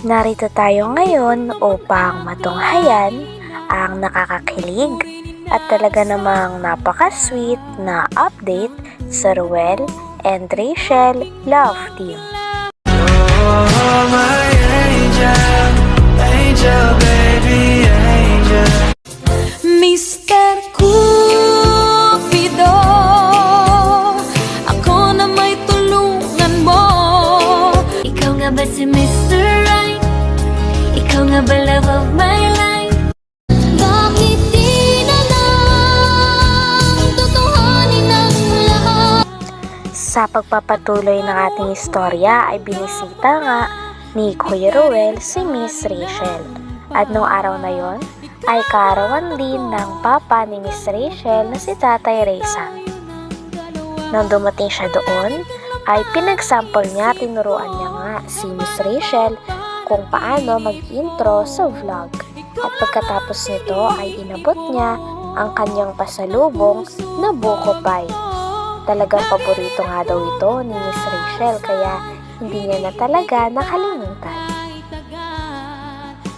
Narito tayo ngayon upang matunghayan ang nakakakilig at talaga namang napaka-sweet na update sa Ruel and Rachel Love Team. Oh, my angel, angel, baby, angel. Mr. Cupido, ako na may tulungan mo. Ikaw nga ba si Mr. Right? Ikaw nga ba love of my life? Bakit di na lang tutuhanin ang lahat? Sa pagpapatuloy ng ating istorya ay binisita nga ni Kuya Ruel si Miss Rachel. At noong araw na yon ay kaarawan din ng papa ni Miss Rachel na si Tatay Raysan. Nang dumating siya doon, ay pinagsample niya, tinuruan niya nga si Miss Rachel kung paano mag-intro sa vlog. At pagkatapos nito ay inabot niya ang kanyang pasalubong na buko pie. Talagang paborito nga daw ito ni Miss Rachel kaya hindi niya na talaga nakalimutan.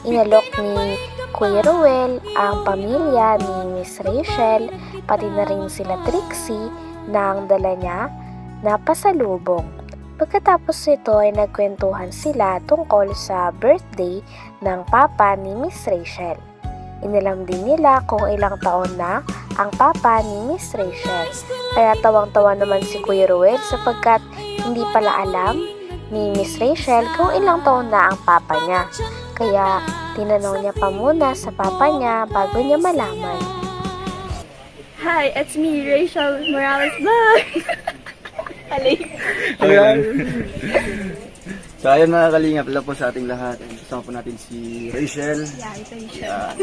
Inalok ni Kuya Ruel ang pamilya ni Miss Rachel, pati na rin sila Trixie na ang dala niya na pasalubong. Pagkatapos nito ay nagkwentuhan sila tungkol sa birthday ng papa ni Miss Rachel. Inalam din nila kung ilang taon na ang papa ni Miss Rachel. Kaya tawang-tawa naman si Kuya Ruel sapagkat hindi pala alam ni Miss Rachel kung ilang taon na ang papa niya. Kaya tinanong niya pa muna sa papa niya bago niya malaman. Hi, it's me, Rachel Morales Vlog. Alay. So ayun mga kalingap, love po sa ating lahat. And kasama po natin si Rachel. Yeah, ito yung show. Yan.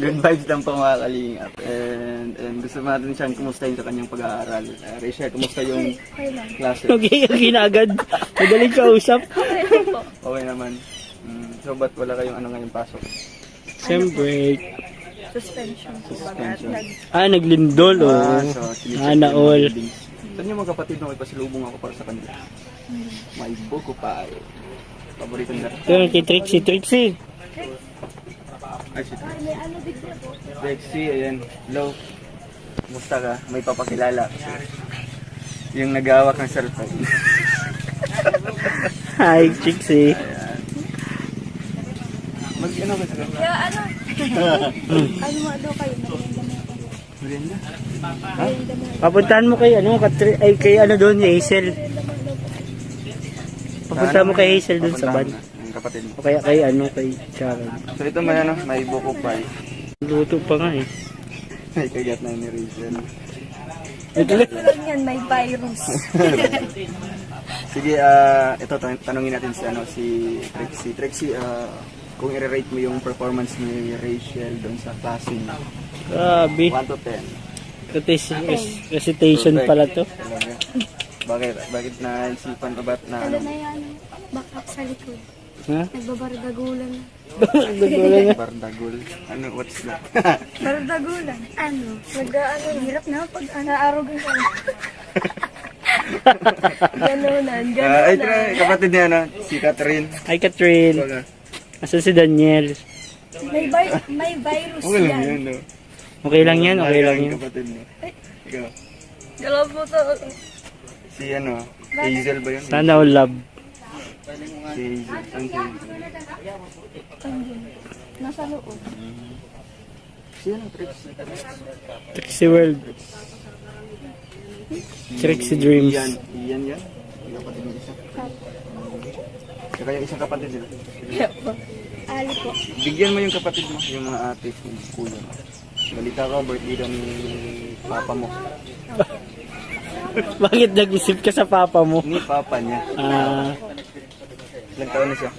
Good vibes lang po mga kalingap. And gusto natin siyang kumustahin sa kanyang pag-aaral. Rachel, kumusta yung klase? Okay, agad. Madaling kausap. Okay naman. So ba't wala kayong ngayon pasok? Sem break. Suspension. Suspension. Naglindol, oh. So, Sana all. Saan yung mga kapatid mo? May pasalubong ako para sa kanila. May buko pa. Paborito nila. Ito, si Trixie. Ay, si Trixie, ayan. Hello. Kumusta ka? May papakilala. Yung nag-awak ng cellphone. Hi, Trixie. Mag-ano ba sila? Kaya ano? Ano mo daw kayo? Merienda? Papuntahan mo kay kay doon, Hazel. Papuntahan mo kay Hazel doon sa ban. Ang kapatid mo. O kaya kay Sharon. So ito may buko pa. Luto pa nga eh. May kagat na ni Rachel. Lang yan, may virus. Sige, ito tanungin natin si Trixie. Trixie, kung i-rate mo yung performance ni Rachel doon sa klase niya. Grabe. 1 to 10. Recitation pala to. Talaga. Bakit naisipan ka ba't na Ano na yan? Back sa likod. Ha? Nagbabardagulan. Bardagul? What's that? Bardagulan? Ano? Hirap na pag naarogan ka. Ganunan. Ay, kapatid niya, si Catherine. Hi, Catherine. Wala. Asan si Daniel? May virus Okay lang yan. yun, no? Okay lang yan, okay lang Yung yan. kapatid niya. Ikaw. Galaw po to. Si Hazel ba yun? Sana all love. Si Hazel. Saan si Hazel? Nasa loob. Si Trixie. Trixie World. Trixie Dreams. Iyan yan? Yung kapatid mo isa. Kaya yung isang kapatid nila. Ali po. Bigyan mo yung kapatid mo, yung mga ate, yung kuya mo. Balita ko, birthday daw ni papa mo. Bakit nag-isip ka sa papa mo? Ni papa niya. Ilang taon na siya?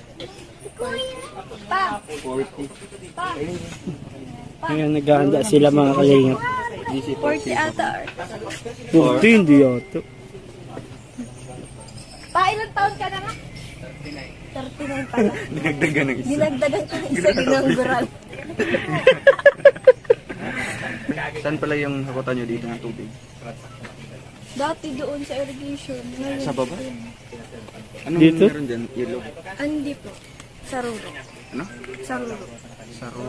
40. Ngayon naghahanda sila mga kalingap. 40 ata. Buti hindi yata. Pa, ilang taon ka na nga? 39 pala. Dinagdagan ng isa. Dinagdagan ko ng isa ginanggural. Saan pala yung hakutan nyo dito ng tubig? Dati doon sa irrigation. Ngayon, Sa baba? Anong Dito? meron dyan? Yellow? Hindi po. Sa Ruro. Ano? Sa Ruro. Saro.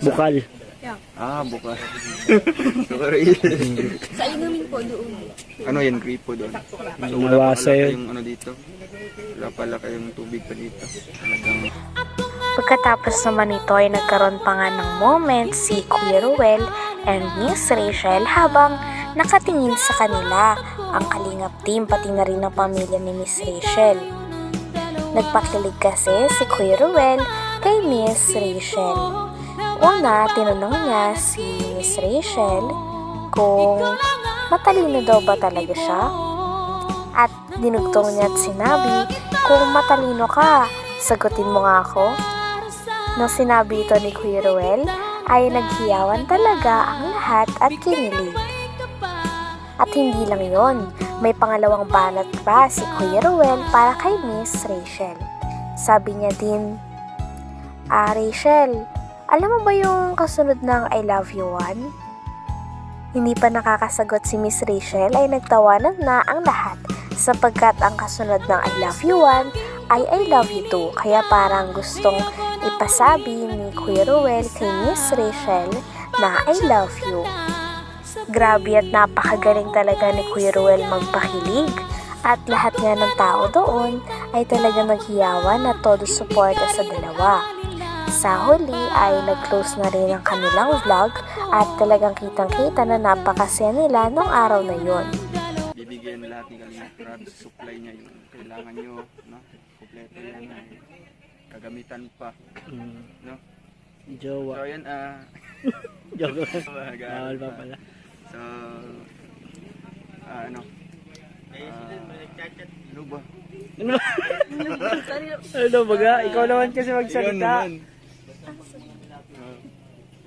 Bukal. Yeah. Bukas. Sorry. Sa inumin po doon. Ano yan, gripo doon? So, Nawasa yun. kayong ano dito. Wala pala kayong tubig pa dito. Talagang Pagkatapos naman ito ay nagkaroon pa nga ng moment si Kuya Ruel and Miss Rachel habang nakatingin sa kanila ang Kalingap team pati na rin ang pamilya ni Miss Rachel. Nagpakilig kasi si Kuya Ruel kay Miss Rachel. Una, tinanong niya si Miss Rachel kung matalino daw ba talaga siya. At dinugtong niya at sinabi, kung matalino ka, sagutin mo nga ako. Nang sinabi ito ni Kuya Ruel, ay naghiyawan talaga ang lahat at kinilig. At hindi lang yon, may pangalawang banat pa si Kuya Ruel para kay Miss Rachel. Sabi niya din, Rachel, alam mo ba yung kasunod ng I love you one? Hindi pa nakakasagot si Miss Rachel ay nagtawanan na ang lahat sapagkat ang kasunod ng I love you one ay I love you too. Kaya parang gustong ipasabi ni Kuya Ruel kay Miss Rachel na I love you. Grabe at napakagaling talaga ni Kuya Ruel magpakilig. At lahat nga ng tao doon ay talagang naghiyawan at todo suporta sa dalawa. Sa huli ay nag-close na rin ang kanilang vlog at talagang kitang-kita na napakasaya nila nung araw na yon. bibigyan lahat ni Kalingap Rab. Supply niya yung kailangan nyo. No? Kompleto yan. Ay, kagamitan pa. No? Jowa. So yan, Joke. Bawal pa pala. So, ano? Ano ba? Ano baga? Ikaw naman kasi Yun magsalita. naman.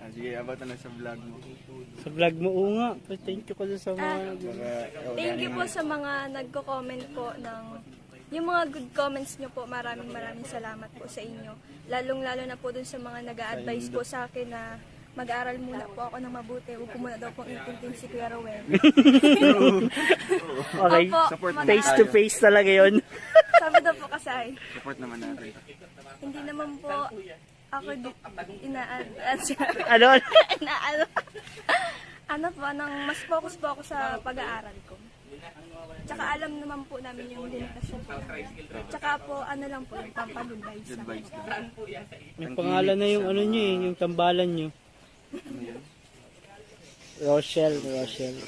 Sige, abot na sa vlog mo. Sa vlog mo, oo nga. Thank you ko sa mga... Thank you po sa mga nagko-comment po ng yung mga good comments nyo po. Maraming salamat po sa inyo. Lalong-lalo na po dun sa mga nag-a-advise po sa akin na mag-aaral muna po ako ng mabuti. Huwag ko muna daw pong itintin si Kuya Rowel. Okay. Opo, Support naman Face to tayo. face talaga yon. Sabi daw po kasi ay, Support naman natin. hindi naman po ako Ano? ano po, mas focus po ako sa pag-aaral ko. Tsaka alam naman po namin yung limitasyon po. Tsaka po, ano lang po, yung pampag-advise Good lang. vibes lang. Yung pangalan na yung ano nyo eh, yung tambalan nyo. Rochelle. Rochelle.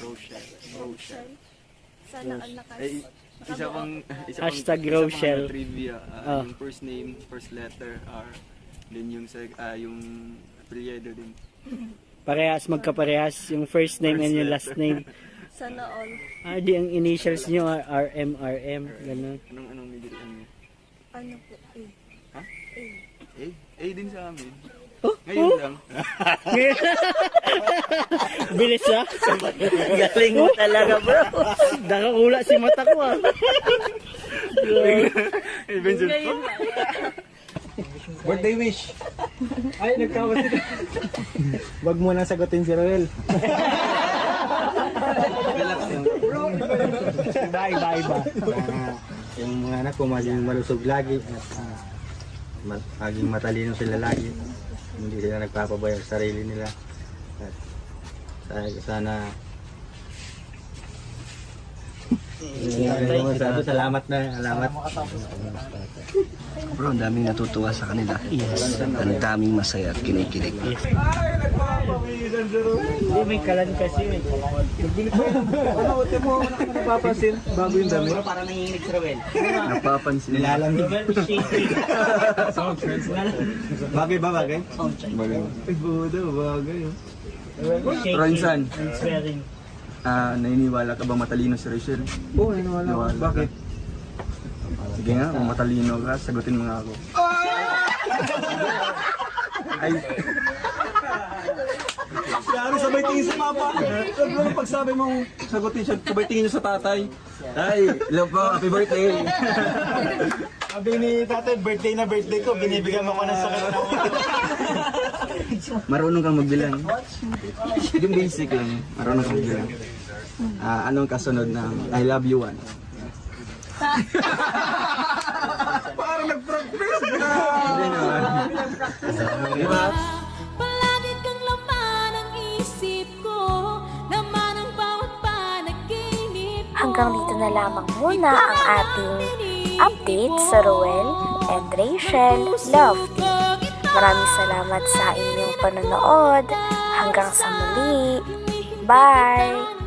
Sana all nakas. Isa pang Hashtag isa pang Rochelle. trivia. Ah. Yung first name, first letter R. Then yung yung apelyido din. Parehas, magkaparehas. Yung first name and yung last name. Sana all. Di ang initials nyo are RM. Ganun. Anong middle name? Ano po, Ha? A. A din sa amin. Oh, Ngayon lang. Bilis ha? Galing mo talaga bro. Nakakula si mata ko ah. Vincent po. Ngayon lang. Birthday wish. Ay, nagkamali. Wag mo nang sagutin si Roel. Bye. Yung mga anak ko maging malusog lagi at maging matalino sila lagi. Hindi sila nagpapabaya sa sarili nila. At sana salamat na. Bro, ang daming natutuwa sa kanila. Ang daming masaya at kinikilig. Hindi may kalan kasi. Ano, ito mo napapansin bago yung dami? Parang nanginginig si Rowel. Napapansin. Nilalamig. Bagay ba bagay? Bagay. Ay, buda, bagay. Ronsan, It's wearing. naniniwala ka ba matalino si Rachel? Oo, naniwala. Bakit? Sige nga, kung matalino ka, sagutin mo nga ako. Ay, Lalo sabay tingin sa mapa. Huwag mo nang pagsabi mong sagutin siya, sabay tingin niyo sa tatay. ay, love po, happy birthday. Sabi ni tatay, birthday na birthday ko, binibigyan mo ko ng sakit na Marunong kang magbilang. Yung basic lang, marunong kang magbilang. Anong kasunod ng I love you one? Parang nag-practice na. Hindi naman. Palagi kang laman ang isip ko, laman ang bawat panaginip ko. Hanggang dito na lamang muna ang ating update sa Roel and Rachel Love Team. Maraming salamat sa inyong panonood. Hanggang sa muli. Bye!